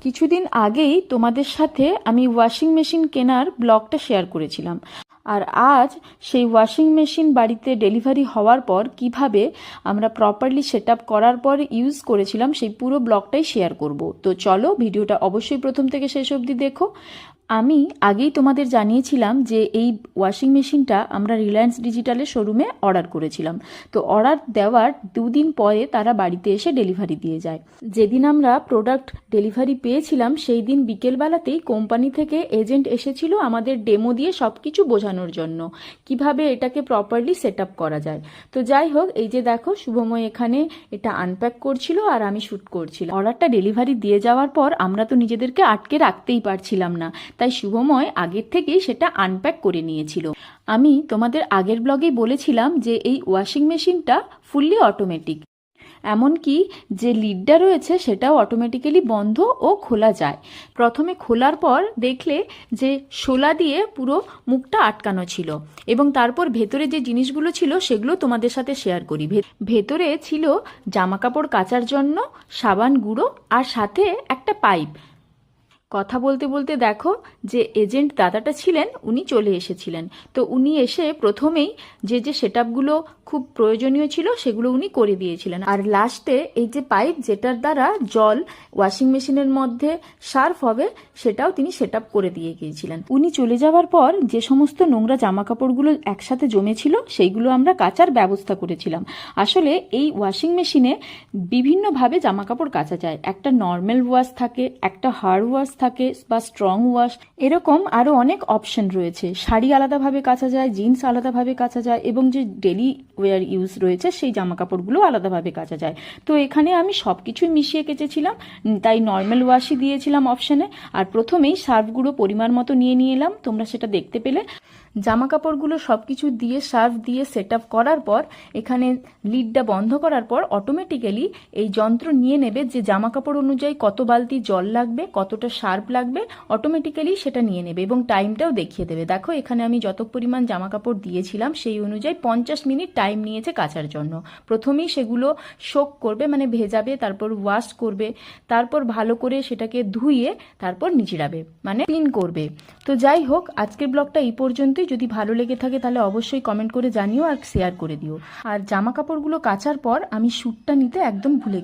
কিছুদিন আগেই তোমাদের সাথে আমি ওয়াশিং মেশিন কেনার ব্লগটা শেয়ার করেছিলাম। আর আজ সেই ওয়াশিং মেশিন বাড়িতে ডেলিভারি হওয়ার পর কিভাবে আমরা প্রপারলি সেট আপ করার পর ইউজ করেছিলাম সেই পুরো ব্লগটাই শেয়ার করব। তো চলো ভিডিওটা অবশ্যই প্রথম থেকে শেষ অবধি দেখো। আমি আগেই তোমাদের জানিয়েছিলাম যে এই ওয়াশিং মেশিনটা আমরা রিলায়েন্স ডিজিটালের শোরুমে অর্ডার করেছিলাম। তো অর্ডার দেওয়ার দুদিন পরে তারা বাড়িতে এসে ডেলিভারি দিয়ে যায়। যেদিন আমরা প্রোডাক্ট ডেলিভারি পেয়েছিলাম সেই দিন বিকেলবেলাতেই কোম্পানি থেকে এজেন্ট এসেছিল আমাদের ডেমো দিয়ে সব কিছু বোঝানোর জন্য কিভাবে এটাকে প্রপারলি সেট আপ করা যায়। তো যাই হোক, এই যে দেখো শুভময় এখানে এটা আনপ্যাক করছিল আর আমি শ্যুট করছিলাম। অর্ডারটা ডেলিভারি দিয়ে যাওয়ার পর আমরা তো নিজেদেরকে আটকে রাখতেই পারছিলাম না, তাই শুভময় আগের থেকেই সেটা আনপ্যাক করে নিয়েছিল। আমি তোমাদের আগের ব্লগেই বলেছিলাম যে এই ওয়াশিং মেশিনটা ফুললি অটোমেটিক, এমনকি যে লিডটা রয়েছে সেটাও অটোমেটিক্যালি বন্ধ ও খোলা যায়। প্রথমে খোলার পর দেখলে যে শোলা দিয়ে পুরো মুখটা আটকানো ছিল, এবং তারপর ভেতরে যে জিনিসগুলো ছিল সেগুলো তোমাদের সাথে শেয়ার করি। ভেতরে ছিল জামাকাপড় কাচার জন্য সাবান গুঁড়ো আর সাথে একটা পাইপ। কথা বলতে বলতে দেখো যে এজেন্ট দাদাটা ছিলেন উনি চলে এসেছিলেন। তো উনি এসে প্রথমেই যে যে সেটআপগুলো খুব প্রয়োজনীয় ছিল সেগুলো উনি করে দিয়েছিলেন, আর লাস্টে এই যে পাইপ যেটার দ্বারা জল ওয়াশিং মেশিনের মধ্যে সার্ফ হবে সেটাও তিনি সেটআপ করে দিয়ে গিয়েছিলেন। উনি চলে যাওয়ার পর যে সমস্ত নোংরা জামা কাপড়গুলো একসাথে জমেছিল সেইগুলো আমরা কাচার ব্যবস্থা করেছিলাম। আসলে এই ওয়াশিং মেশিনে বিভিন্নভাবে জামা কাপড় কাচা যায়। একটা নর্মাল ওয়াশ থাকে, একটা হার্ড ওয়াশ থাকে বা স্ট্রং ওয়াশ, এরকম আরো অনেক অপশন রয়েছে। শাড়ি আলাদাভাবে কাচা যায়, জিন্স আলাদাভাবে কাচা যায়, এবং যে ডেলি ওয়্যার ইউজ রয়েছে সেই জামা কাপড়গুলো আলাদাভাবে কাচা যায়। তো এখানে আমি সবকিছুই মিশিয়ে কেচেছিলাম, তাই নর্মাল ওয়াশই দিয়েছিলাম অপশনে। আর প্রথমেই সার্ফগুলো পরিমাণ মতো নিয়ে এলাম, তোমরা সেটা দেখতে পেলে। জামা কাপড়গুলো সব কিছু দিয়ে সার্ফ দিয়ে সেট আপ করার পর এখানে লিডটা বন্ধ করার পর অটোমেটিক্যালি এই যন্ত্র নিয়ে নেবে যে জামা কাপড় অনুযায়ী কত বালতি জল লাগবে, কতটা সার্ফ লাগবে, অটোমেটিক্যালি সেটা নিয়ে নেবে এবং টাইমটাও দেখিয়ে দেবে। দেখো এখানে আমি যত পরিমাণ জামা কাপড় দিয়েছিলাম সেই অনুযায়ী 50 মিনিট টাইম নিয়েছে কাচার জন্য। প্রথমেই সেগুলো সোক করবে, মানে ভেজাবে, তারপর ওয়াশ করবে, তারপর ভালো করে সেটাকে ধুইয়ে তারপর নিচড়াবে, মানে ক্লিন করবে। তো যাই হোক, আজকের ব্লগটা এই পর্যন্তই। যদি ভালো লেগে থাকে তাহলে অবশ্যই কমেন্ট করে জানিও আর শেয়ার করে দিও। আর জামা কাপড়গুলো কাচার পর আমি শ্যুটটা নিতে একদম ভুলে গেছি।